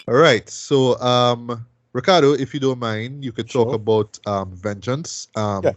All right. So, Ricardo, if you don't mind, you could talk Sure. about Vengeance. Yeah.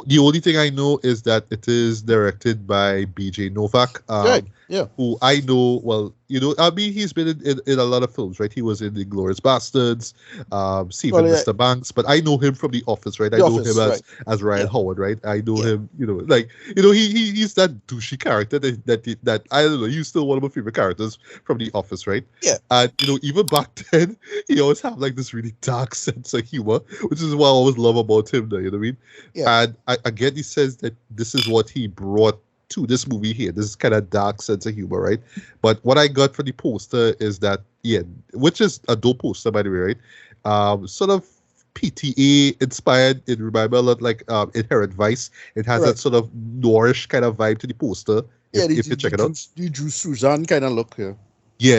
The only thing I know is that it is directed by BJ Novak, Right. Yeah. who I know well. I mean, he's been in a lot of films, right? He was in The Glorious Bastards, Well, Saving yeah. Mr. Banks, but I know him from The Office, right? I The know him Office. Right. as Ryan Yeah. Howard, right? I know Yeah. him, like he's that douchey character that I don't know. He's still one of my favorite characters from The Office, right? Yeah. And even back then, he always have like this really dark sense of humor, which is what I always love about him. Though, you know what I mean? Yeah. And again, he says that this is what he brought to this movie here. This kind of dark sense of humor, right? But what I got for the poster is that, yeah, which is a dope poster, by the way, right? Sort of PTA inspired. It reminds me a lot like Inherent Vice. It has that Right. sort of noirish kind of vibe to the poster. Yeah. If you check it out, The Drew Suzanne kind of look here. yeah,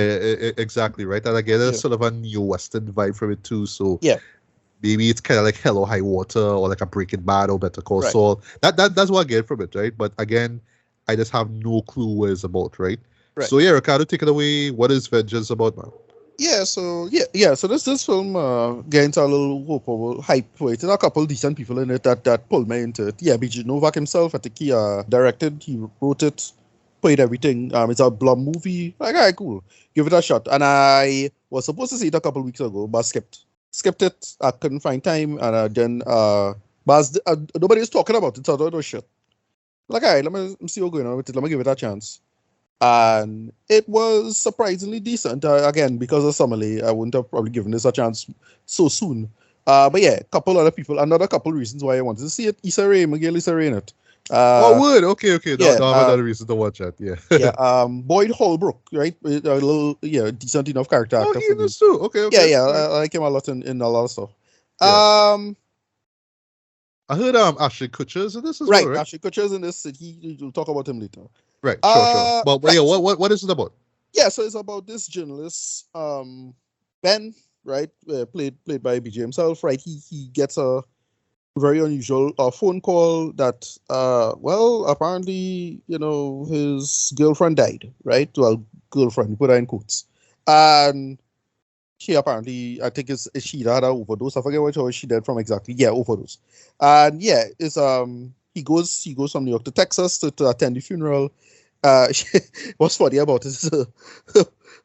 exactly, right. And again, there's Yeah. sort of a neo western vibe from it too. So Yeah. maybe it's kind of like Hello High Water or like a Breaking Bad or Better Call Right. Saul. That's what I get from it, right? But again, I just have no clue what it's about, right? Right. So yeah, Ricardo, take it away. What is Vengeance about, man? Yeah. So yeah. So this film gains a little hope or hype for it. There's a couple decent people in it that pulled me into it. Yeah. BJ Novak himself, I think he directed, he wrote it, played everything. It's a Blum movie. Like, alright, cool. Give it a shot. And I was supposed to see it a couple weeks ago, but skipped it. I couldn't find time, and then but nobody was talking about it, so I thought it was shit. Like, alright, let me see what's going on with it. Let me give it a chance. And it was surprisingly decent. Again, because of Summerlee, I wouldn't have probably given this a chance so soon. But yeah, couple other people. Another couple reasons why I wanted to see it. Issa Rae, Miguel Issa Rae in it. Oh, wood. Okay. No, Yeah. no, I have another reason to watch that. Yeah. Yeah. Boyd Holbrook, right? A little, yeah, decent enough character Oh, actor he for me. is too. Okay. Yeah, Okay. yeah. All right. I like him a lot in a lot of stuff. Yeah. Um, I heard Ashton Kutcher's in this as well, right. right? Ashton Kutcher's in this. We'll talk about him later. Right. Sure. But Right. yeah, what is it about? Yeah, so it's about this journalist, Ben, right? Played by BJ himself, right? He gets a very unusual phone call that well, apparently, his girlfriend died, right? Well, girlfriend, put her in quotes. And she apparently, I think it's she that had an overdose. I forget what she died from exactly. Yeah, overdose. And yeah, it's he goes from New York to Texas to attend the funeral. What's funny about it is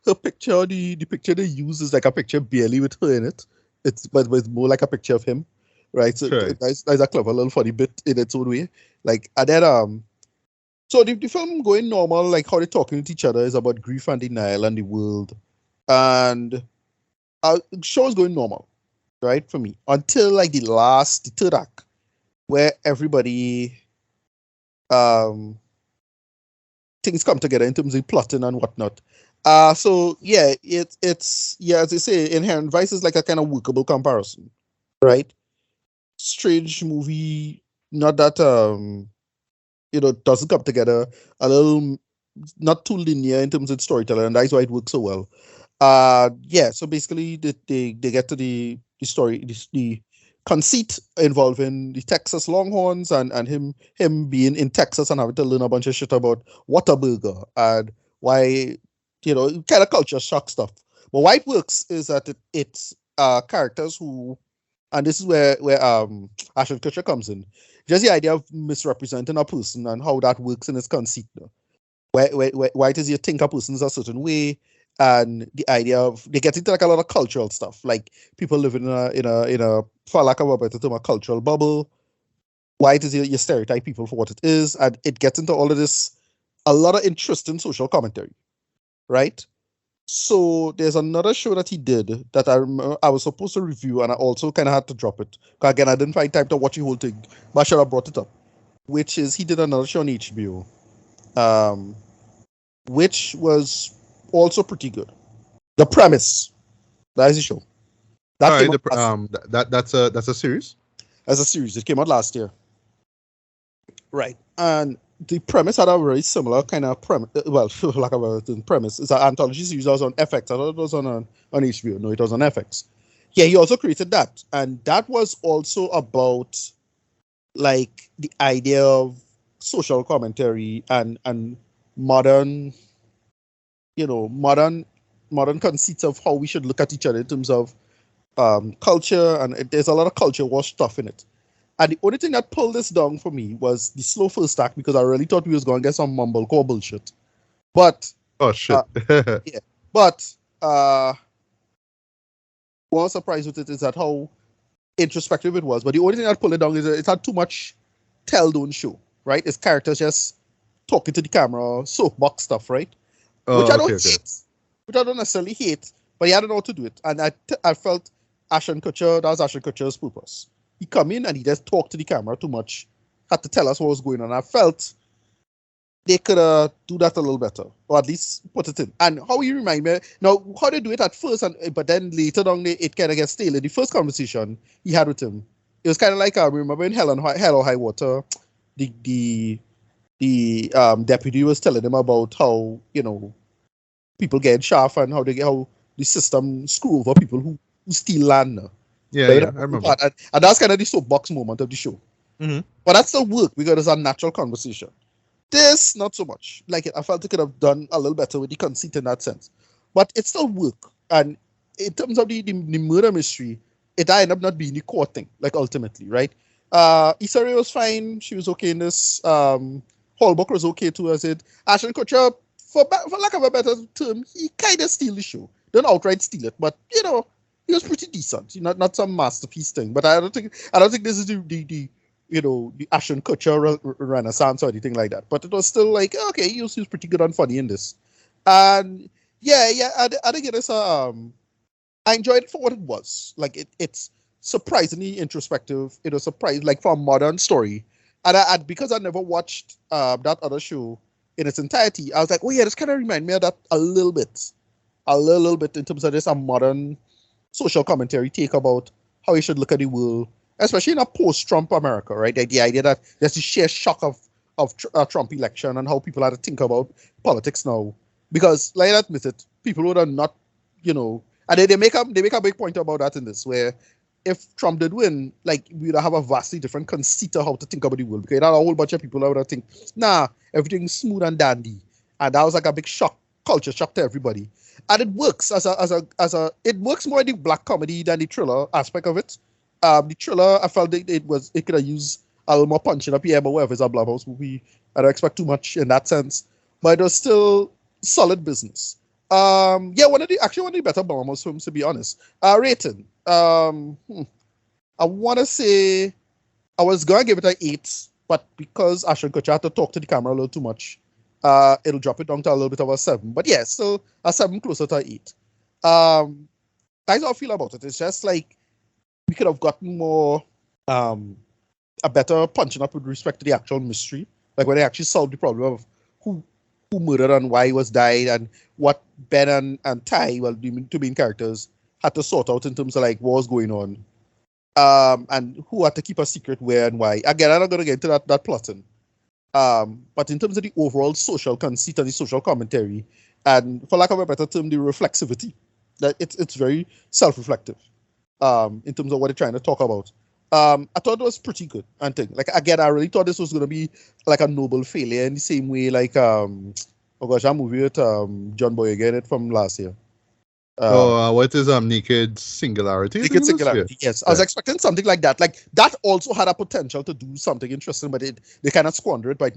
her picture. The picture they use is like a picture barely with her in it. But it's more like a picture of him, right? So Right. that's a clever little funny bit in its own way. Like, and then so the film going normal, like how they're talking to each other is about grief and denial and the world, and show's going normal, right, for me until like the third act, where everybody um things come together in terms of plotting and whatnot. So yeah, it's yeah, as they say, Inherent Vice is like a kind of workable comparison, right? Strange movie, not that doesn't come together, a little not too linear in terms of storytelling, and that's why it works so well. Yeah, so basically they get to the story, the conceit involving the Texas Longhorns and him being in Texas and having to learn a bunch of shit about Whataburger and why, kind of culture shock stuff. But why it works is that it's characters who, and this is where Ashton Kutcher comes in. Just the idea of misrepresenting a person and how that works in its conceit. Why it is you think a person is a certain way, and the idea of they get into like a lot of cultural stuff, like people living in a for lack of a better term, a cultural bubble. Why it is you stereotype people for what it is, and it gets into all of this, a lot of interesting social commentary, right? So there's another show that he did that I remember I was supposed to review, and I also kind of had to drop it. 'Cause again, I didn't find time to watch the whole thing, but I should have brought it up. Which is he did another show on HBO, um, which was also pretty good. The Premise, that is the show All that right. came out That's a series. as a series. It came out last year, right? And the premise had a very similar kind of premise. Well, like a premise. It's an anthology series that was on FX. I thought it was on HBO. No, it was on FX. Yeah, he also created that, and that was also about like the idea of social commentary and modern, modern. modern conceits of how we should look at each other in terms of culture, and there's a lot of culture war stuff in it. And the only thing that pulled this down for me was the slow first act, because I really thought we was going to get some mumblecore bullshit. But Oh shit. yeah, but one surprise with it is that how introspective it was. But the only thing that pulled it down is that it had too much tell don't show, right? It's characters just talking to the camera, soapbox stuff, right? Which I don't hate, which I don't necessarily hate, but he had to know how to do it. And I felt Ashton Kutcher, that was Ashton Kutcher's purpose. He come in and he just talked to the camera too much, had to tell us what was going on. I felt they could do that a little better, or at least put it in. And how you remind me, now, how they do it at first, but then later on, it kind of gets stale. In the first conversation he had with him, it was kind of like, I remember in Hell or High Water, the deputy was telling him about how, people get shaft and how the system screw over people who steal land. Yeah, I remember. And that's kind of the soapbox moment of the show. Mm-hmm. But that still worked because it's a natural conversation. This, not so much. Like, I felt it could have done a little better with the conceit in that sense. But it still worked. And in terms of the murder mystery, it ended up not being the core thing, like, ultimately, right? Issa Rae was fine. She was okay in this. Holbrook was okay too, as it. Ashton Kutcher, for lack of a better term, he kind of steal the show. Don't outright steal it, but, he was pretty decent. Not some masterpiece thing. But I don't think this is the Ashton Kutcher renaissance or anything like that. But it was still like, okay, he was pretty good and funny in this. And I think it is I enjoyed it for what it was. Like, it's surprisingly introspective. It was surprising, like, for a modern story. And because I never watched that other show in its entirety, I was like, oh yeah, this kind of remind me of that a little bit in terms of this a modern social commentary take about how you should look at the world, especially in a post-Trump America, right? The idea that there's the sheer shock of Trump election and how people have to think about politics now. Because, like I admit it, people who are not, and they make a big point about that in this, where if Trump did win, like, we'd have a vastly different conceit of how to think about the world. Because you had a whole bunch of people that would think, nah, everything's smooth and dandy. And that was like a big culture shock to everybody. And it works it works more in the black comedy than the thriller aspect of it. The thriller, I felt it could have used a little more punching up here, but whatever, it's a Blumhouse movie. I don't expect too much in that sense. But it was still solid business. One of the better Blumhouse films, to be honest. Rating. I want to say I was going to give it an 8, but because Ashton Kutcher had to talk to the camera a little too much, it'll drop it down to a little bit of a 7. But yeah, still a 7 closer to an 8. That's how I feel about it. It's just like we could have gotten more, a better punching up with respect to the actual mystery. Like when they actually solved the problem of who murdered and why he was died, and what Ben and Ty, well, the two main characters, had to sort out in terms of like what was going on. And who had to keep a secret where and why. Again, I'm not going to get into that plotting. But in terms of the overall social conceit and the social commentary, and for lack of a better term, the reflexivity, that it's very self-reflective in terms of what they're trying to talk about. I thought it was pretty good. And like, again, I really thought this was going to be like a noble failure in the same way like that movie with John Boyega in it from last year. What is Naked Singularity? Naked Singularity, yes. I was expecting something like that. Like, that also had a potential to do something interesting, but they kind of squandered it by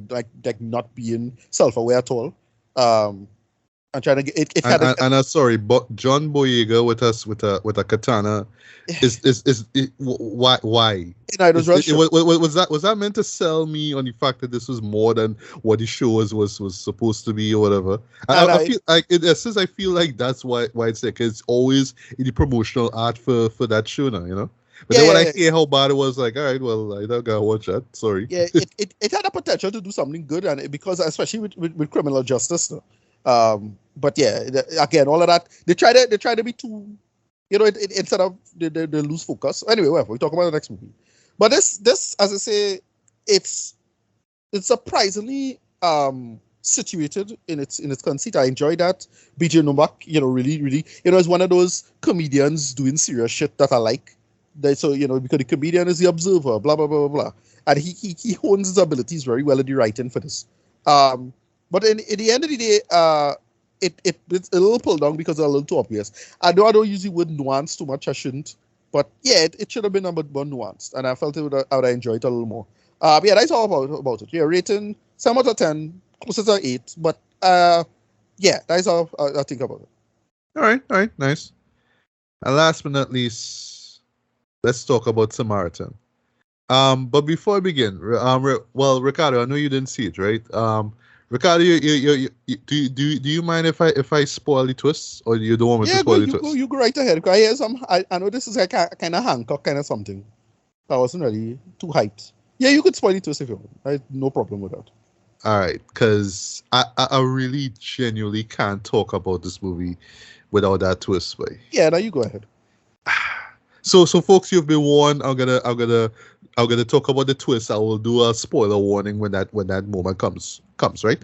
like not being self-aware at all. I'm trying to get it. Sorry, but John Boyega with a katana is why? Was that meant to sell me on the fact that this was more than what the show was supposed to be or whatever? I feel like I feel like that's why it's like it's always in the promotional art for that show now, But then when I hear how bad it was, like, all right, well, I don't gotta watch that. Sorry. Yeah, it had a potential to do something good, and because especially with criminal justice. But yeah, again, all of that they try to be too, instead of they lose focus. Anyway, whatever, we talk about the next movie. But this, as I say, it's surprisingly situated in its conceit. I enjoyed that. BJ Novak, really, is one of those comedians doing serious shit that I like. So because the comedian is the observer, blah blah blah blah blah, and he hones his abilities very well in the writing for this. But in the end of the day, it's a little pulled down because it's a little too obvious. I don't use the word nuance too much. I shouldn't. But yeah, it should have been a bit more nuanced, and I felt I would have enjoyed it a little more. But yeah, that's all about it. Yeah, rating 7 out of 10, closer to 8. But yeah, that's all I think about it. All right, nice. And last but not least, let's talk about Samaritan. But before I begin, well, Ricardo, I know you didn't see it, right? Ricardo, do you mind if I spoil the twists, or you don't want me to spoil the twists? You go right ahead. Because I know this is like a kind of Hancock kind of something. I wasn't really too hyped. Yeah, you could spoil the twist if you want. I had no problem with that. All right, because I really genuinely can't talk about this movie without that twist, boy. Yeah, now you go ahead. So folks, you've been warned. I'm gonna talk about the twist. I will do a spoiler warning when that moment comes, right?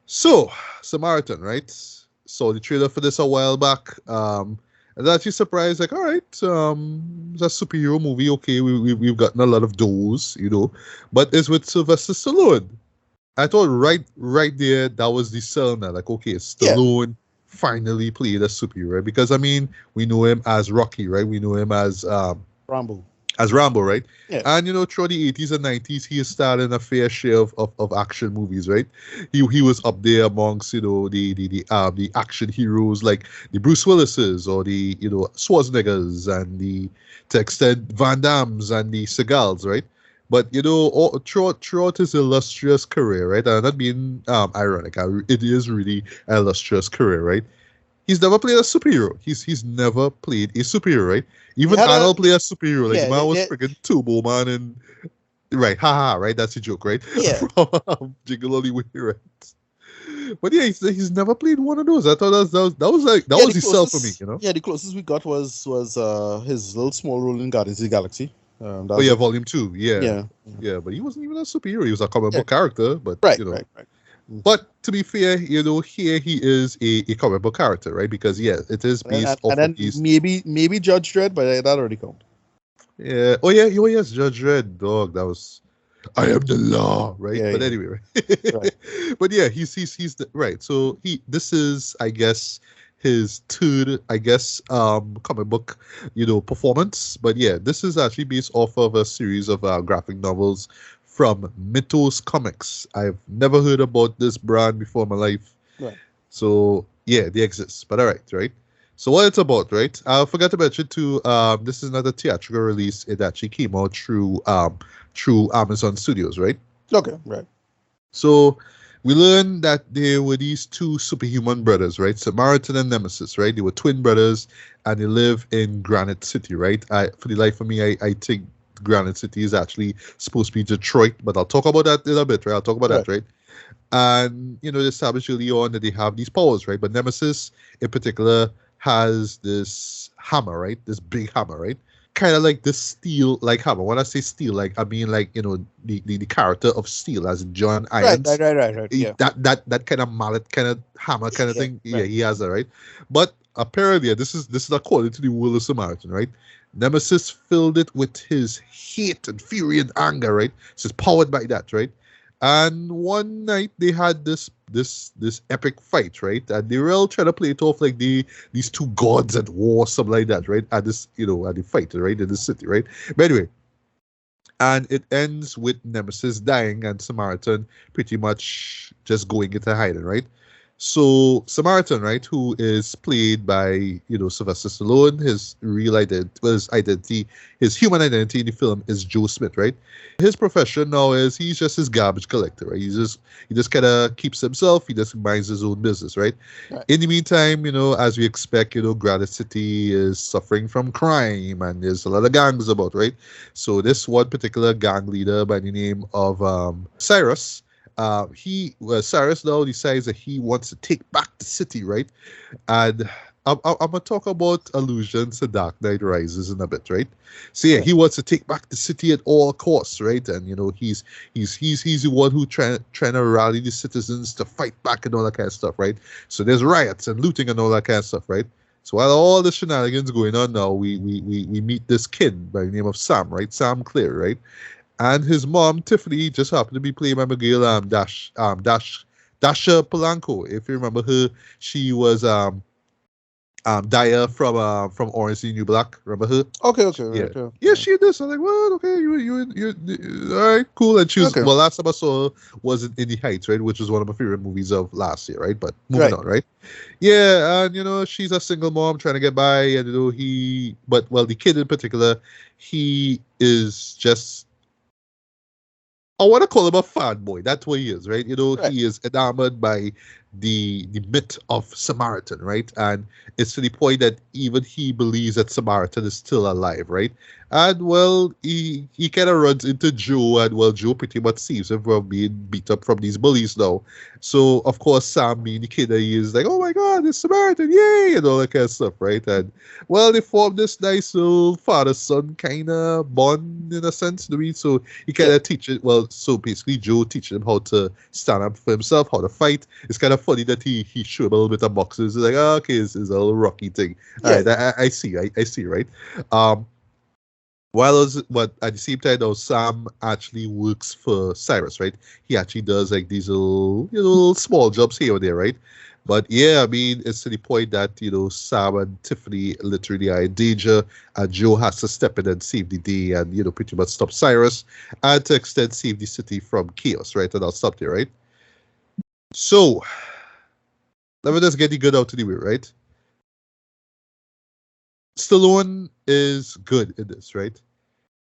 So, Samaritan, right? Saw the trailer for this a while back. And actually surprised, like, all right, it's a superhero movie. Okay, we've gotten a lot of those, but it's with Sylvester Stallone. I thought right there that was the sell now. Like, okay, Stallone finally played a superhero, because I mean, we know him as Rocky, right? We know him as Rambo. As Rambo, right? Yeah. And throughout the 80s and 90s, he starred in a fair share of action movies, right? He was up there amongst the action heroes like the Bruce Willises, or the Schwarzeneggers, and to extent Van Dammes and the Seagals, right? But throughout his illustrious career, right? And not being ironic, it is really an illustrious career, right? He's never played a superhero. He's never played a superhero, right? Even Arnold played a superhero. Like, man was freaking Turbo Man, and right, right? That's a joke, right? Yeah. From Jingle All the Way, right? But yeah, he's never played one of those. I thought that was the sell for me, Yeah, the closest we got was his little small role in Guardians of the Galaxy. Volume 2. Yeah. But he wasn't even a superhero. He was a comic book character. But right. But to be fair, here he is a comic book character, right? Because it is based off of these. Maybe Judge Dredd, but that already count. Yeah. Oh yeah. Oh yes, Judge Dredd. Dog. That was. I am the law, right? Yeah, but anyway, right? But yeah, he's right. So this is, I guess, his third, comic book, performance. But yeah, this is actually based off of a series of graphic novels from Mythos Comics. I've never heard about this brand before in my life. Right. So yeah, they exist. But all right. So what it's about, right? I forgot to mention too. This is not a theatrical release. It actually came out through Amazon Studios, right? Okay, right. So we learned that there were these two superhuman brothers, right? Samaritan and Nemesis, right? They were twin brothers, and they live in Granite City, right? For the life of me, I think Granite City is actually supposed to be Detroit, but I'll talk about that in a bit, right? I'll talk about that, right? And, they established early on that they have these powers, right? But Nemesis, in particular, has this hammer, right? This big hammer, right? Kind of like this steel-like hammer. When I say steel, like, I mean, like, the character of Steel, as in John Irons. Right. Yeah. That kind of mallet, kind of hammer, kind of thing. Yeah, he has that, right? But apparently, this is according to the world of Samaritan, right? Nemesis filled it with his hate and fury and anger, right? So it's powered by that, right? And one night they had this epic fight, right? And they were all trying to play it off like these two gods at war, something like that, right? At this, at the fight, right? In the city, right? But anyway, and it ends with Nemesis dying and Samaritan pretty much just going into hiding, right? So Samaritan, right, who is played by, Sylvester Stallone, his real identity, his human identity in the film is Joe Smith, right? His profession now is he's just his garbage collector, right? He just kind of keeps himself, he just minds his own business, right? In the meantime, as we expect, Granite City is suffering from crime, and there's a lot of gangs about, right? So this one particular gang leader by the name of Cyrus, Cyrus now decides that he wants to take back the city, right? And I'm gonna talk about allusions to Dark Knight Rises in a bit, right? So yeah, he wants to take back the city at all costs, right? And he's the one who trying to rally the citizens to fight back and all that kind of stuff, right? So there's riots and looting and all that kind of stuff, right? So while all the shenanigans going on now, we meet this kid by the name of Sam, right? Sam Clear, right? And his mom, Tiffany, just happened to be played by Miguel Dash Dasha Polanco, if you remember her, she was Daya from Orange is the New Black. Remember her? Okay, Yeah. right, yeah, Yeah, yeah. she did. So I'm like, what? Okay, all right, cool. And she was, Okay, well, last time I saw her was in the Heights, right? Which was one of my favorite movies of last year, right? But moving right. on, right? Yeah, and she's a single mom trying to get by, and but well, the kid in particular, he is just, I want to call him a fanboy. That's what he is, right? Right. He is enamored by the myth of Samaritan, right? And it's to the point that even he believes that Samaritan is still alive, right? And well, he kind of runs into Joe, and well, Joe pretty much saves him from being beat up from these bullies now. So of course, Sam, being the kid that he is, like, oh my God, it's Samaritan, yay, and all that kind of stuff, right? And well, they form this nice little father-son kind of bond in a sense, do we? So he kind Yeah. of teaches, well, so basically Joe teaches him how to stand up for himself, how to fight. It's kind of funny that he showed him a little bit of boxes. It's like, oh, okay, it's a little rocky thing. All Yeah. right, I see, I see, right? Um, but at the same time, though, Sam actually works for Cyrus, right? He actually does like these little small jobs here or there, right? But yeah, I mean, it's to the point that Sam and Tiffany literally are in danger, and Joe has to step in and save the day, and pretty much stop Cyrus, and to extend save the city from chaos, right? And I'll stop there, right? So let me just get the good out of the way, right? Stallone is good in this, right?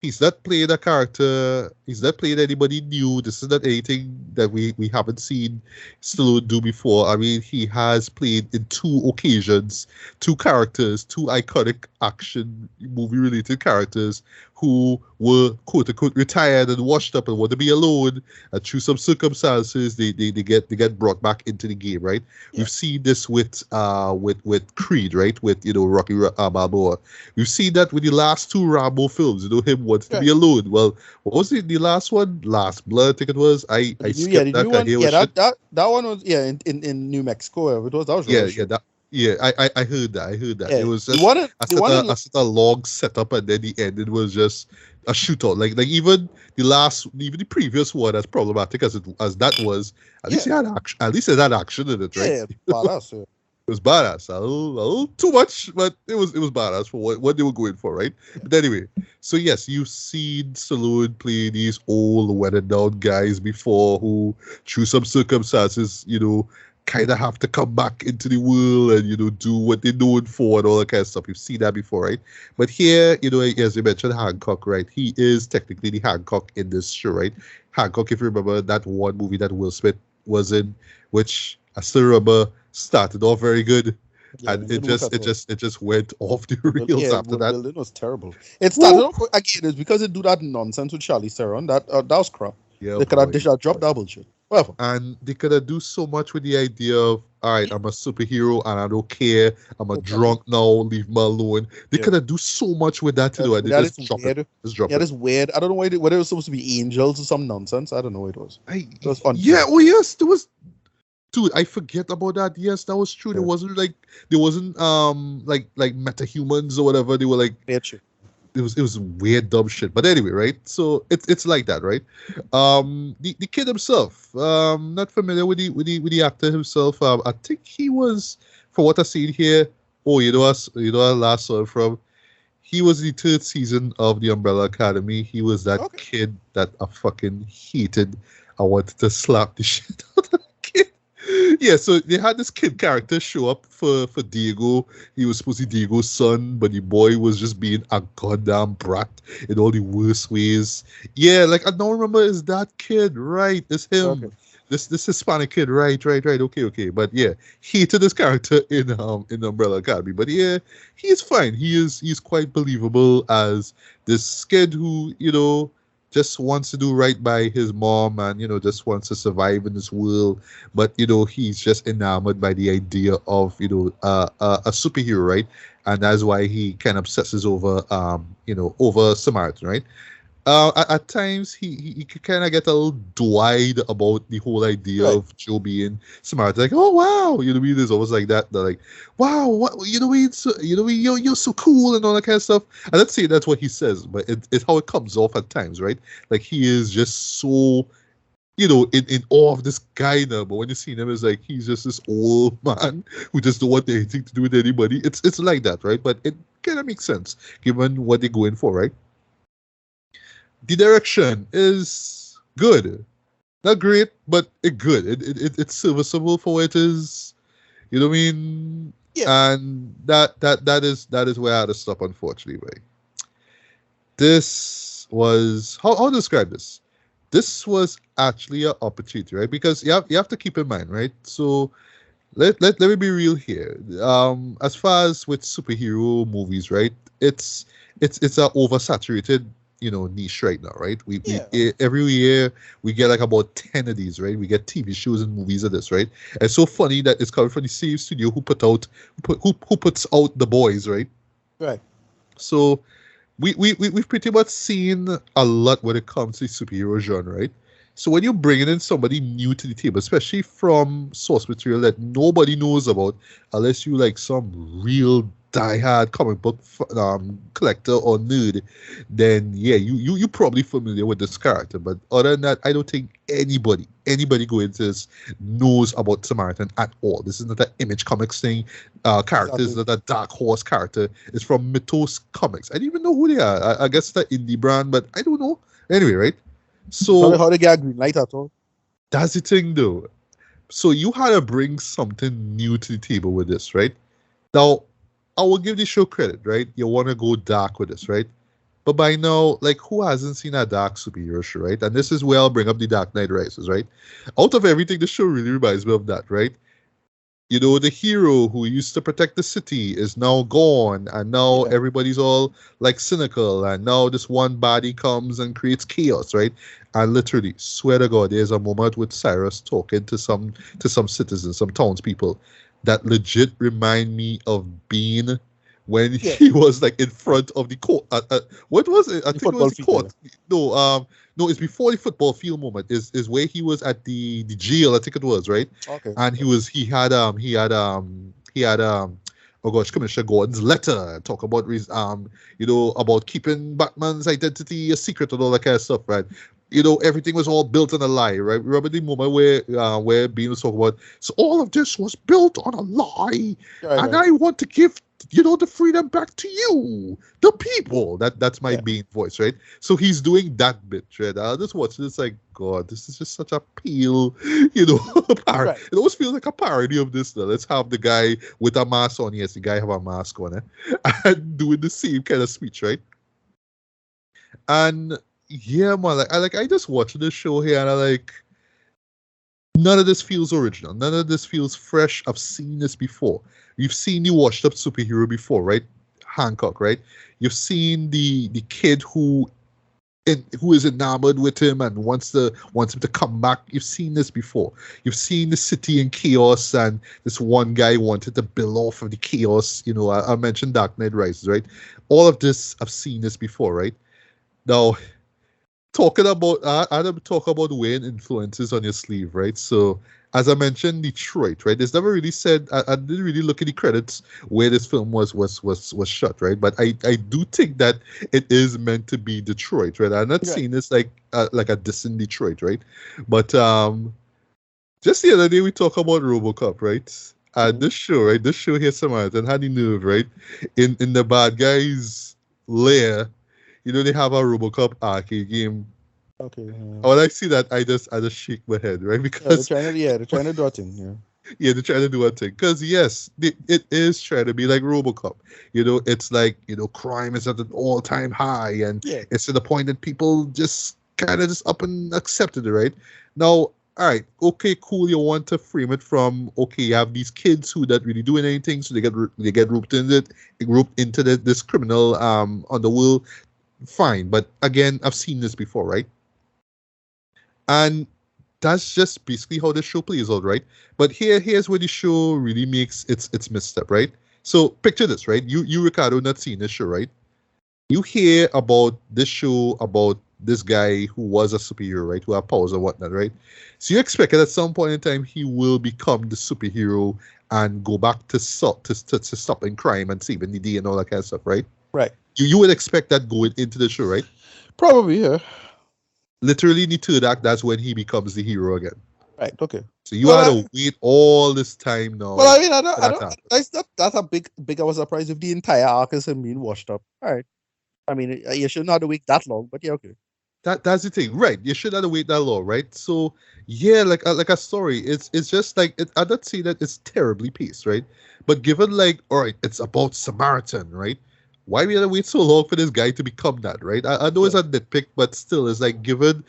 He's not playing a character. He's not playing anybody new. This is not anything that we haven't seen Stallone do before. I mean, he has played in two occasions, two characters, two iconic action movie related characters who were quote unquote retired and washed up and want to be alone. And through some circumstances, they get brought back into the game, right? Yeah. We've seen this with Creed, right? With Rocky Balboa. We've seen that with the last two Rambo films. Him wants to Right. be alone. Well, what was it? The last one, Last Blood, I think it was. I skipped The that. new I one. hear Yeah, was shit. that one was in New Mexico. That was Yeah, real yeah, shit. I heard that. I heard that. It Yeah, was the just one in, I the set one in, a long setup, and then the end it was just a shootout. Like even the previous one, as problematic as that was, at least yeah, it had action. At least it had action in it, right? yeah, badass. Yeah. It was badass. A little too much, but it was badass for what they were going for, right? But anyway, so yes, you've seen Stallone play these old, weathered down guys before who, through some circumstances, kind of have to come back into the world and do what they're known for and all that kind of stuff. You've seen that before, right? But here, as you mentioned, Hancock, right? He is technically the Hancock in this show, right? Hancock, if you remember that one movie that Will Smith was in, which I still remember started off very good, Yeah, and it it didn't work just at it all. just it just went off the Well, rails yeah, after that. Will was terrible. It started Whoop. off again. It's because they do that nonsense with Charlie Theron. That was crap. Yeah, They boy. should have dropped that bullshit. Whatever. And they could have do so much with the idea of, all right, I'm a superhero and I don't care. I'm a Totally. drunk now. Leave me alone. They Yeah. could have do so much with that, and they That just is drop it. weird. Just drop Yeah, it. that's weird. I don't know whether it was supposed to be angels or some nonsense. I don't know what it was. I It was Yeah. unclear. Oh yes, there was. Dude, I forget about that. Yes, that was true. Yeah. There wasn't like metahumans or whatever. They were like, Weird shit. it was weird dumb shit. But anyway, right? So it's like that, right? The kid himself, not familiar with the actor himself. I think he was, for what I seen here. Oh, I last saw him from. He was the third season of the Umbrella Academy. He was that Okay. kid that I fucking hated. I wanted to slap the shit out of the kid. Yeah, so they had this kid character show up for Diego. He was supposed to be Diego's son, but the boy was just being a goddamn brat in all the worst ways. Yeah, like I don't remember, is that kid, right? It's him. Okay. This Hispanic kid, right. Okay. But yeah, hated this character in Umbrella Academy. But yeah, he's fine. He's quite believable as this kid who, just wants to do right by his mom and just wants to survive in this world, but he's just enamored by the idea of a superhero, right? And that's why he kind of obsesses over Samaritan, right? At times he could kind of get a little dwied about the whole idea Right. of Joe being Samaritan. Like, oh wow, you know what I mean? There's always like that. They're like, wow, what you know what I mean? So, you're so cool and all that kind of stuff. And let's say that's what he says, but it's how it comes off at times, right? Like he is just so in awe of this guy now. But when you see him, it's like he's just this old man who just don't want anything to do with anybody. It's like that, right? But it kind of makes sense given what they're going for, right? The direction is good, not great, but it good. It's serviceable for what it is. You know what I mean? Yeah. And that is where I had to stop, unfortunately. Right? This was how to describe this. This was actually an opportunity, right? Because you have to keep in mind, right? So let me be real here. As far as with superhero movies, right? It's a oversaturated niche right now, right? Every year we get like about 10 of these, right? We get TV shows and movies of this, right? And it's so funny that it's coming from the same studio who puts out The Boys, right? Right. So we've pretty much seen a lot when it comes to the superhero genre, right? So when you're bringing in somebody new to the table, especially from source material that nobody knows about, unless you like some real diehard comic book collector or nerd, then yeah, you're probably familiar with this character. But other than that, I don't think anybody going into this knows about Samaritan at all. This is not an Image Comics thing. Character is not a Dark Horse character. It's from Mythos Comics. I don't even know who they are. I guess it's an indie brand, but I don't know. Anyway, right? So how they get a green light at all? that's the thing, though. So you had to bring something new to the table with this, right? Now, I will give the show credit, right? You want to go dark with this, right? But by now, like, who hasn't seen a dark superhero show, right? And this is where I'll bring up the Dark Knight Rises, right? Out of everything, the show really reminds me of that, right? The hero who used to protect the city is now gone, and now everybody's all like cynical, and now this one body comes and creates chaos, right? And literally, swear to God, there's a moment with Cyrus talking to some citizens, some townspeople, that legit remind me of Bean when he was like in front of the court. What was it? I think it was the court. No, it's before the football field moment. Is where he was at the jail. I think it was, right. Okay. And he had oh gosh, Commissioner Gordon's letter talk about about keeping Batman's identity a secret and all that kind of stuff, right? Everything was all built on a lie, right? Remember the moment where Bean was talking about, so all of this was built on a lie, and I want to give the freedom back to you, the people. That's my Bean voice, right? So he's doing that bit, right? I just watch this like, God, this is just such a pale, parody. It always feels like a parody of this. Let's have the guy with a mask on. Yes, the guy have a mask on, and doing the same kind of speech, right? And yeah, man, I just watched this show here, and I like, none of this feels original. None of this feels fresh. I've seen this before. You've seen the washed up superhero before, right? Hancock, right? You've seen the kid who is enamored with him and wants him to come back. You've seen this before. You've seen the city in chaos, and this one guy wanted to build off of the chaos. I mentioned Dark Knight Rises, right? All of this, I've seen this before, right? Now, talking about, Adam, talk about wearing influences on your sleeve, right? So, as I mentioned, Detroit, right? There's never really said. I didn't really look at the credits where this film was shot, right? But I do think that it is meant to be Detroit, right? I'm not seeing this like a distant Detroit, right? But just the other day we talked about RoboCop, right? And this show here, Samaritan, had the nerve, right? In the bad guys' lair. They have a RoboCop arcade game. Okay. When I see that, I just shake my head, right? Because they're trying to do a thing. Yeah, they're trying to do a thing. Because yes, it is trying to be like RoboCop. It's like crime is at an all-time high, and it's to the point that people just kind of just up and accepted it, right? Now, all right, okay, cool. You want to frame it from, okay, you have these kids who not really doing anything, so they get roped into this criminal underworld. Fine, but again, I've seen this before, right? And that's just basically how the show plays out, right? But here's where the show really makes its misstep, right? So picture this, right? You Ricardo, not seen this show, right? You hear about this show about this guy who was a superhero, right? Who had powers and whatnot, right? So you expect that at some point in time he will become the superhero and go back to stopping crime and saving the day and all that kind of stuff, right? Right. You would expect that going into the show, right? Probably, yeah. Literally in the third act, that's when he becomes the hero again. Right. Okay. So you had Well, to wait all this time now well, I mean, I don't, for I that to don't. happen. That's a big. I was surprised if the entire arc is him being washed up. All right. I mean, you shouldn't have to wait that long, but yeah, okay. That's the thing, right? You should have to wait that long, right? So yeah, like a story, it's just like I don't say that it's terribly paced, right? But given like, all right, it's about Samaritan, right? Why we had to wait so long for this guy to become that, right? I know Yeah. it's a nitpick, but still, it's like given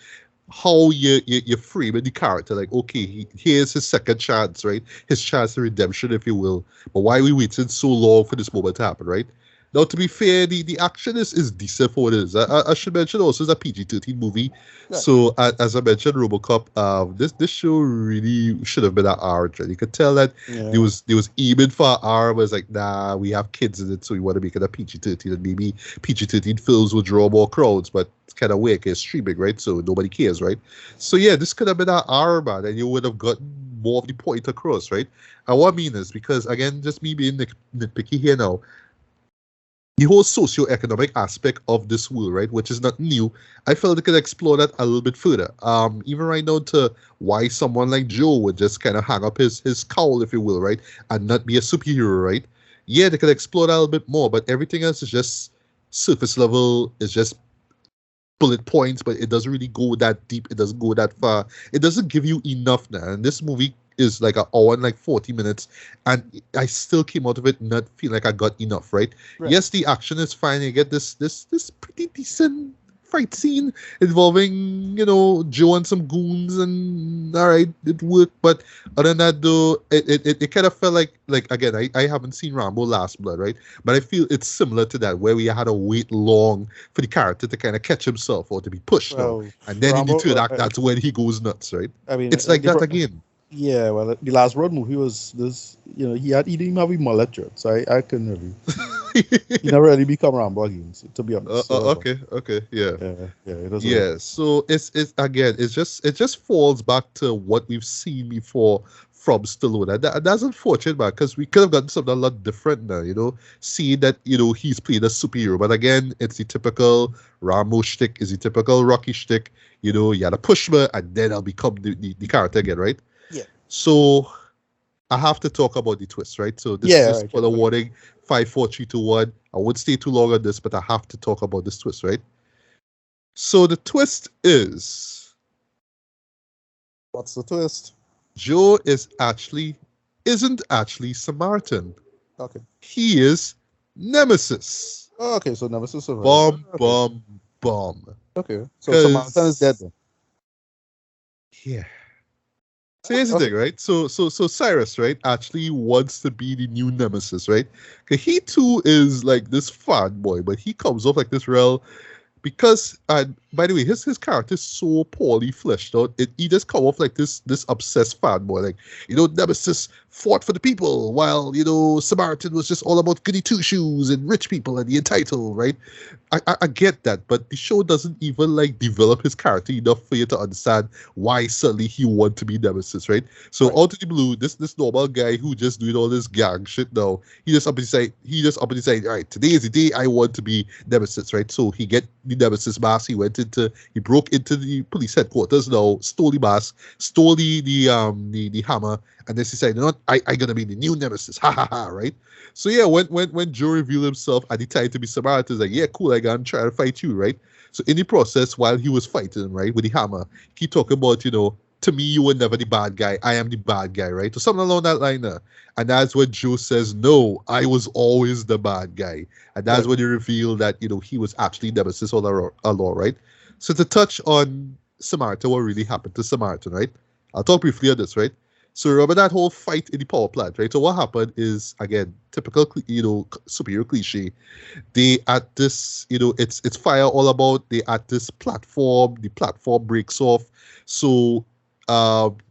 how you frame the character, like okay, here's his second chance, right? His chance to redemption, if you will. But why we waiting so long for this moment to happen, right? Now, to be fair, the action is decent for what it is. I should mention also it's a PG-13 movie. Right. So as I mentioned, RoboCop, this show really should have been an R. You could tell that Yeah. there was aiming for R, but it's like nah, we have kids in it, so we want to make it a PG-13, and maybe PG-13 films will draw more crowds, but it's kind of weird. It's streaming, right? So nobody cares, right? So yeah, this could have been an R, man, and you would have gotten more of the point across, right? And what I mean is because again, just me being nitpicky here now, the whole socio-economic aspect of this world, right, which is not new, I felt they could explore that a little bit further. Even right down to why someone like Joe would just kind of hang up his cowl, if you will, right, and not be a superhero, right? Yeah, they could explore that a little bit more, but everything else is just surface level. It's just bullet points, but it doesn't really go that deep. It doesn't go that far. It doesn't give you enough now. And this movie is like an hour and like 40 minutes, and I still came out of it not feeling like I got enough, right? Right. Yes, the action is fine. You get this pretty decent fight scene involving, Joe and some goons, and all right, it worked. But other than that, though, it kind of felt like again, I haven't seen Rambo Last Blood, right? But I feel it's similar to that, where we had to wait long for the character to kind of catch himself or to be pushed now. Well, And then in the Rambo. third act, that's when he goes nuts, right? I mean, It's like that again. Yeah, well, the last road movie was this. He didn't even have a mullet yet, so I couldn't really. He never really become Rambo again, so, to be honest. Okay, yeah. Yeah, it was. Yeah, so it's again, it just falls back to what we've seen before from Stallone, and that's unfortunate, man, because we could have gotten something a lot different now, seeing that he's played a superhero, but again, it's the typical Rambo shtick, is the typical Rocky shtick, you had to push me, and then I'll become the character again, right? Yeah. So I have to talk about the twist, right? So this is Right, for the warning, 5, 4, 3, 2, 1. I won't stay too long on this, but I have to talk about this twist, right? So the twist is What's the twist? Joe isn't actually Samaritan. Okay. He is Nemesis. Oh, okay, so Nemesis survived. Bomb, Okay. bomb, bomb. Okay, so Samaritan is dead then. Yeah. So here's the thing, right? So Cyrus, right, actually wants to be the new Nemesis, right? Because he too is like this fanboy, but he comes off like this real. Because, by the way, his character is so poorly fleshed out. He just come off like this obsessed fanboy, like Nemesis fought for the people, while Samaritan was just all about goody two shoes and rich people and the entitled, right? I get that, but the show doesn't even like develop his character enough for you to understand why suddenly he want to be Nemesis, right? So Right. out of the blue, this normal guy who just doing all this gang shit now, he just up and decide, all right, today is the day I want to be Nemesis, right? So he get the Nemesis mask. He broke into the police headquarters now, stole the mask, stole the hammer, and then he said, you know what, I gonna be the new Nemesis, ha ha ha, right? So yeah, when Joe revealed himself and he tried to be Samaritan, he's like, yeah, cool, I gonna try to fight you, right? So in the process, while he was fighting, right, with the hammer, he talking about, to me, you were never the bad guy. I am the bad guy, right? So something along that line there. And that's when Joe says, no, I was always the bad guy. And that's when he revealed that, he was actually Nemesis all along, right? So to touch on Samaritan, what really happened to Samaritan, right? I'll talk briefly on this, right? So remember that whole fight in the power plant, right? So what happened is, again, typical, superhero cliche. They at this, it's fire all about. They at this platform. The platform breaks off. So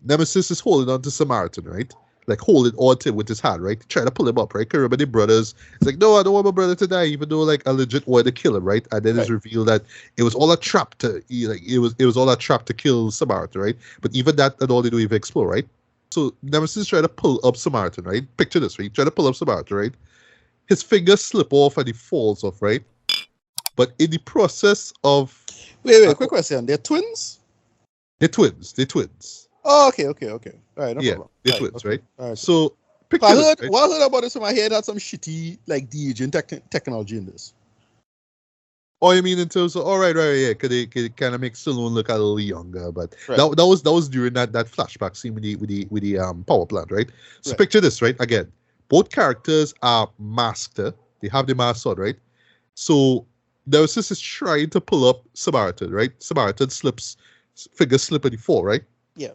Nemesis is holding on to Samaritan, right? Like holding on to him with his hand, right? Trying to pull him up, right? Remember the brothers. It's like, no, I don't want my brother to die, even though like I legit wanted to kill him, right? And then it's revealed that it was all a trap it was all a trap to kill Samaritan, right? But even that and all they don't even explore, right? So Nemesis trying to pull up Samaritan, right? Picture this, right? Trying to pull up Samaritan, right? His fingers slip off and he falls off, right? But in the process of Wait, quick question. They're twins? They're twins. They're twins. Oh, okay. All right, no Yeah, problem. they're Right, twins, okay. right? All right. So I picture this, heard right? what I heard about this from my head had some shitty like de-aging technology in this. Oh, you mean in terms of right, yeah, could they kind of make Stallone look a little younger, but Right. that was during that flashback scene with the power plant, right? So Right. picture this, right? Again, both characters are masked. They have the mask on, right? So Nemesis is trying to pull up Samaritan, right? Samaritan figure slip in the fall, right? Yeah.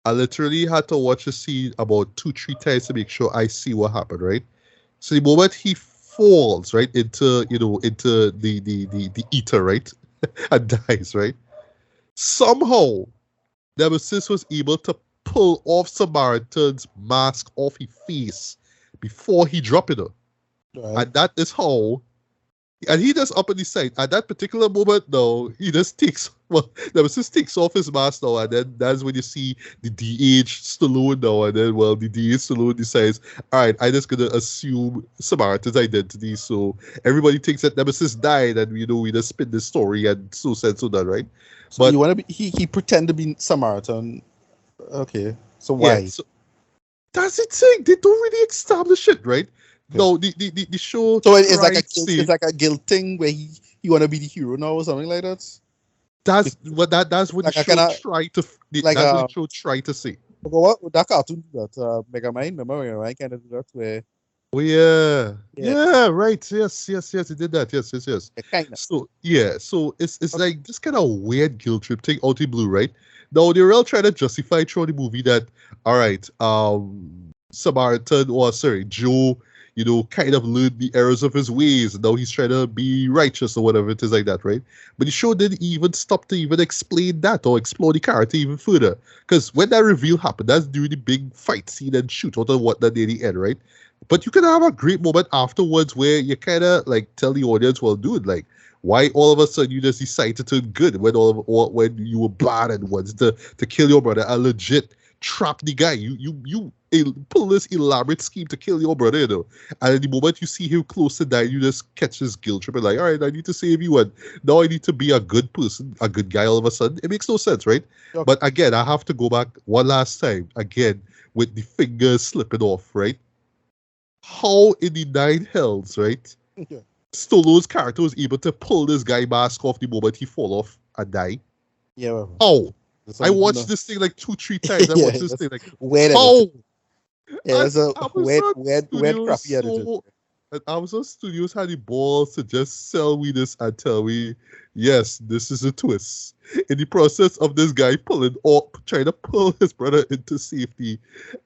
I literally had to watch the scene about 2-3 times to make sure I see what happened, right? So the moment he falls, right, into the ether, right, and dies, right? Somehow, Nemesis was able to pull off Samaritan's mask off his face before he dropped it. Right. And that is how. And he just up on the side. At that particular moment, though, he just Nemesis takes off his mask now, and then that's when you see the DH Stallone now, and then, the DH Stallone decides, all right, I'm just going to assume Samaritan's identity, so everybody thinks that Nemesis died, and, we just spin the story, and so said, so done, right? So you want to be, he pretend to be Samaritan. Okay, so why? Yeah, so that's the thing. They don't really establish it, right? Okay. No, the show. So it's like a guilt thing where he want to be the hero now or something like that. That's what the show tried to. That's what the show tried to say. What that cartoon that Mega Mind, remember Mega Mind kind of do that where. Oh yeah, right. Yes, it did that. Yes. Kind of. So it's like this kind of weird guilt trip thing out in blue, right? Now they're all trying to justify through the movie that, all right, Joe, kind of learned the errors of his ways, and now he's trying to be righteous or whatever it is like that, right? But the show didn't even stop to even explain that or explore the character even further. Because when that reveal happened, that's during the big fight scene and shootout and whatnot near the end, right? But you can have a great moment afterwards where you kind of like tell the audience, well, dude, like, why all of a sudden you just decide to turn good when when you were bad and wanted to kill your brother and legit trap the guy. You pull this elaborate scheme to kill your brother, And at the moment you see him close to die, you just catch his guilt trip and like, all right, I need to save you, and now I need to be a good person, a good guy all of a sudden. It makes no sense, right? Okay. But again, I have to go back one last time, again, with the fingers slipping off, right? How in the nine hells, right? Okay. Stallone's character was able to pull this guy mask off the moment he fall off and die. Yeah. Well, how? I watched this thing like 2-3 times. I watched this thing like, how? Yeah, it's a weird crappy attitude. And Amazon Studios had the balls to just sell me this and tell me, yes, this is a twist. In the process of this guy trying to pull his brother into safety,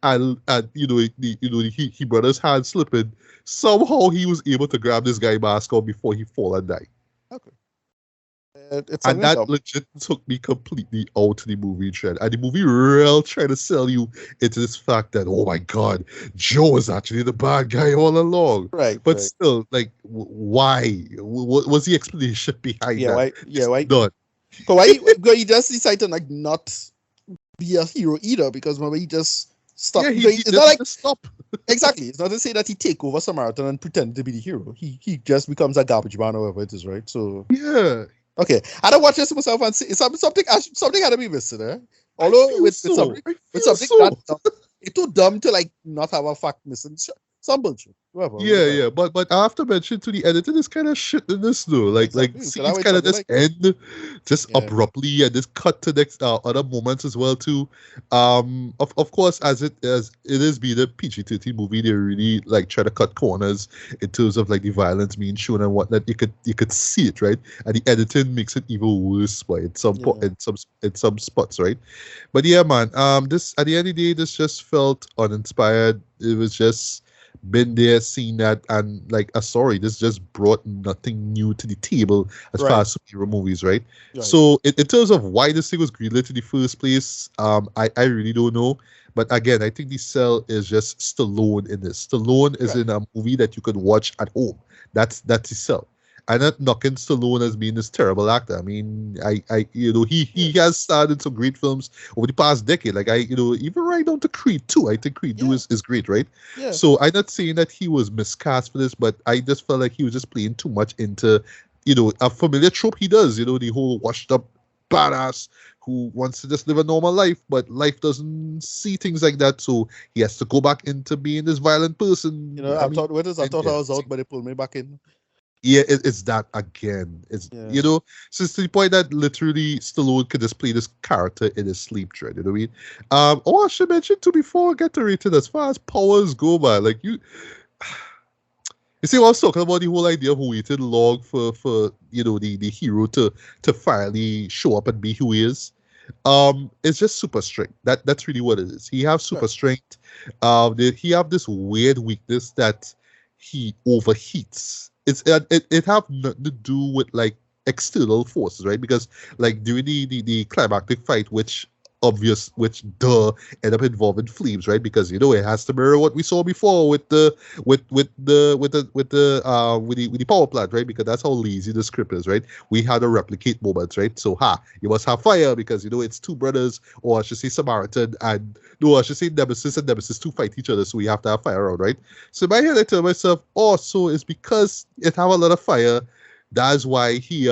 and he brother's hand slipping, somehow he was able to grab this guy mask on before he fall and die. Okay. And that legit took me completely out of the movie trend. And the movie real trying to sell you into this fact that, oh my God, Joe is actually the bad guy all along. Right. But still, like, why? What was the explanation behind that? Why? Done. So why he just decided to like not be a hero either, because remember he just stopped. Yeah, it's not like stop. Exactly. It's not to say that he take over Samaritan and pretend to be the hero. He just becomes a garbage man or whatever it is, right? So yeah. Okay, I don't watch this myself and see something had to be missing there. Although with something that it's too dumb to like not have a fact missing. Some bullshit. Whatever. Yeah. But I have to mention to the editor, this kind of shit in this though. Like scenes kind of just end abruptly and just cut to next other moments as well too. Of course, as it is being a PG-13 movie, they really like try to cut corners in terms of like the violence being shown and whatnot. You could see it, right? And the editing makes it even worse by in some spots, right? But yeah, man. This at the end of the day, this just felt uninspired. It was just been there, seen that, and like sorry, this just brought nothing new to the table as far as superhero movies, right? So in terms of why this thing was greenlit in the first place, I really don't know. But again, I think the sell is just Stallone in this. Stallone is in a movie that you could watch at home. That's the sell. I'm not knocking Stallone as being this terrible actor. I mean, he has starred in some great films over the past decade. Like even right down to Creed 2. I think Creed 2 is great, right? Yeah. So I'm not saying that he was miscast for this, but I just felt like he was just playing too much into a familiar trope he does, the whole washed up badass who wants to just live a normal life, but life doesn't see things like that, so he has to go back into being this violent person. I thought I and thought I was out, but they pulled me back in. yeah, it's that again. It's Yeah. since the point that literally Stallone could just play this character in his sleep, right? You know what I mean? I should mention too before I get to rate it, as far as powers go, man, like you see what I was talking about, the whole idea of waiting long for the hero to finally show up and be who he is. It's just super strength. That's really what it is. He have super Right. strength. He have this weird weakness that he overheats. It have nothing to do with like external forces, right? Because like during the climactic fight, which end up involving flames, right? Because it has to mirror what we saw before with the power plant, right? Because that's how lazy the script is, right? We had a replicate moment, right? So you must have fire because it's two brothers, or I should say Samaritan and no, I should say Nemesis and Nemesis to fight each other, so we have to have fire around, right? So in my head I tell myself, so it's because it have a lot of fire, that's why he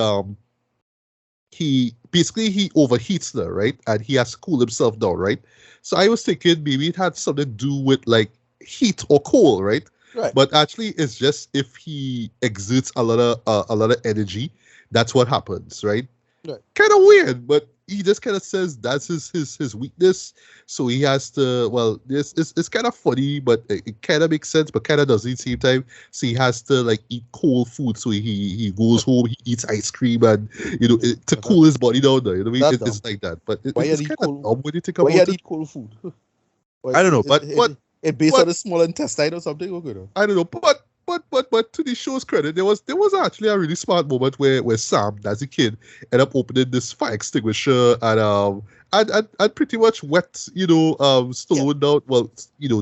overheats there, right? And he has to cool himself down, right? So I was thinking maybe it had something to do with like heat or cold, right? Right. But actually, it's just if he exerts a lot of energy, that's what happens, right? Right. Kind of weird, but he just kind of says that's his weakness. So he has to. Well, it's kind of funny, but it kind of makes sense, but kind of doesn't at the same time. So he has to like eat cold food. So he goes home, he eats ice cream, and to cool his body down. There, what I mean, it's like that. But it's kind of dumb when you think why about you it. eat cold food? I don't know, but it based on the small intestine or something. Okay, no? I don't know, but to the show's credit, there was actually a really smart moment where Sam, as a kid, ended up opening this fire extinguisher and pretty much wet Stallone down, well,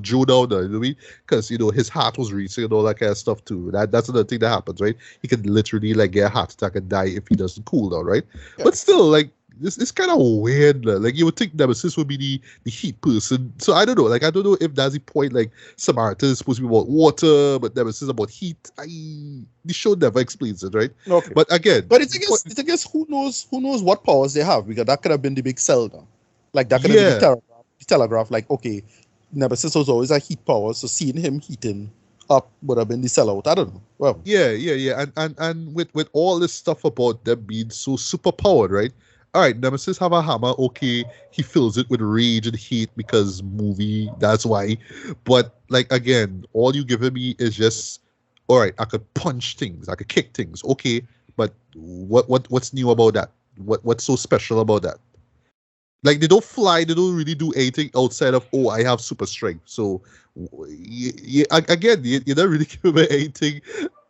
Joe down there, you know what I mean? Because his heart was racing and all that kind of stuff too. That's another thing that happens, right? He can literally like get a heart attack and die if he doesn't cool down, right? Yeah. But still, like, this is kind of weird. Like you would think Nemesis would be the heat person. So I don't know. Like I don't know if that's the point. Like Samaritan is supposed to be about water, but Nemesis is about heat. The show never explains it, right? Okay. But again, but the thing is, who knows what powers they have, because that could have been the big sell now. Like that could have been the telegraph. Like, okay, Nemesis was always a heat power, so seeing him heating up would have been the sellout. I don't know. Well, yeah. And with all this stuff about them being so super powered, right? All right, Nemesis have a hammer. Okay, he fills it with rage and hate because movie. That's why. But like again, all you giving me is just, all right. I could punch things. I could kick things. Okay, but what's new about that? What's so special about that? Like they don't fly. They don't really do anything outside of I have super strength. So again, you don't really give me anything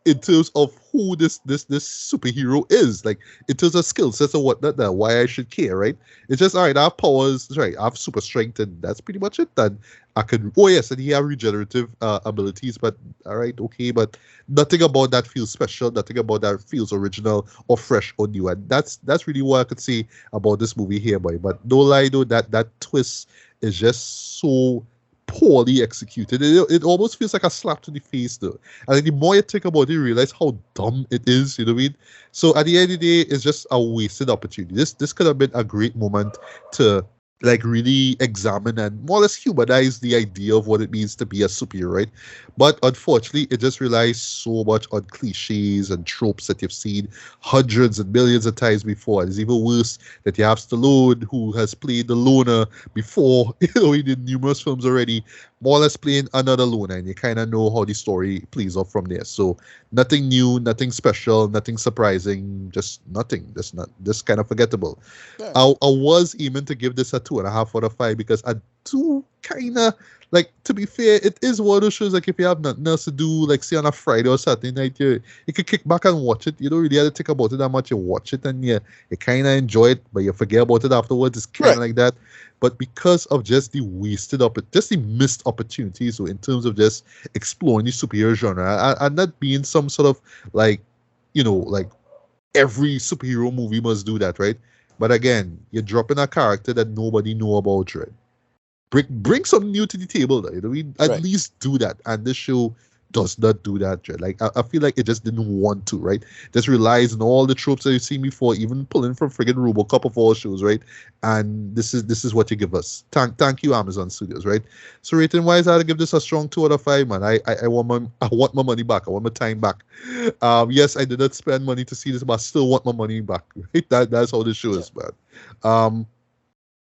in terms of who this superhero is, like in terms of skill sets and whatnot, that why I should care, right? It's just all right. I have powers, right? I have super strength, and that's pretty much it. Then I could. Oh yes, and he have regenerative abilities, but all right, okay, but nothing about that feels special. Nothing about that feels original or fresh or new, and that's really what I could say about this movie here, boy. But no lie, though, that twist is just so poorly executed. It almost feels like a slap to the face, though. And then the more you think about it, you realize how dumb it is. You know what I mean? So at the end of the day, it's just a wasted opportunity. This could have been a great moment to like really examine and more or less humanize the idea of what it means to be a superhero, right? But unfortunately, it just relies so much on cliches and tropes that you've seen hundreds and millions of times before. And it's even worse that you have Stallone, who has played the loner before, he did numerous films already, more or less playing another loner, and you kind of know how the story plays off from there. So nothing new, nothing special, nothing surprising, just nothing. Just kind of forgettable. yeah. I was aiming to give this a 2.5 out of 5 because I do kind of like, to be fair, it is one of those shows like if you have nothing else to do, like say on a Friday or Saturday night, you can kick back and watch it. You don't really have to think about it that much. You watch it and you kind of enjoy it, but you forget about it afterwards. It's kind of like that. But because of just the just the missed opportunities, so in terms of just exploring the superhero genre, and not being some sort of like, like every superhero movie must do that, right? But again, you're dropping a character that nobody know about, right? Bring something new to the table, though. At least do that. And this show does not do that, Jed. Like I feel like it just didn't want to, right? Just relies on all the tropes that you've seen before, even pulling from friggin' RoboCop of all shows, right? And this is what you give us. Thank you, Amazon Studios, right? So rating wise, I'd give this a strong 2 out of 5, man. I want my money back. I want my time back. Yes, I did not spend money to see this, but I still want my money back. Right? That's how this show is, man.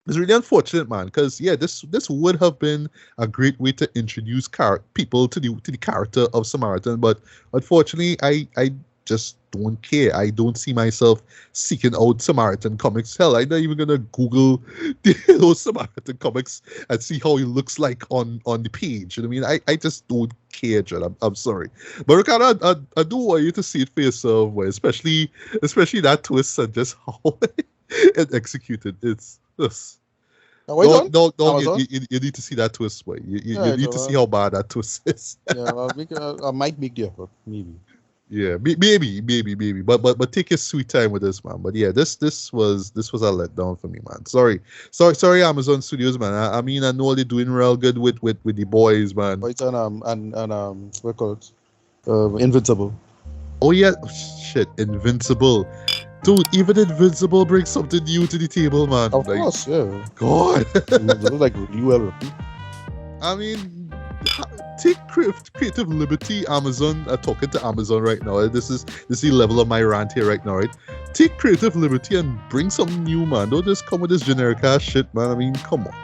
It's really unfortunate, man, because yeah, this would have been a great way to introduce people to the character of Samaritan, but unfortunately, I just don't care. I don't see myself seeking out Samaritan comics. Hell, I'm not even gonna Google those Samaritan comics and see how he looks like on the page. You know what I mean? I just don't care, John. I'm sorry, but Ricardo, I do want you to see it for yourself, boy. Especially that twist and just how it executed. It's just. No, you need to see that twist, boy. You need to see how bad that twist is. Yeah, I might make the effort, maybe. Yeah, maybe, but take your sweet time with this, man. But yeah, this was a letdown for me, man. Sorry, Amazon Studios, man. I mean, I know they're doing real good with the boys, man. Boys and what call it? Invincible. Oh yeah, shit, Invincible. Dude, even Invincible brings something new to the table, man. Of course, yeah. God. It was like really well. I mean, take creative liberty, Amazon. I'm talking to Amazon right now. This is the level of my rant here right now, right? Take creative liberty and bring something new, man. Don't just come with this generic ass shit, man. I mean, come on.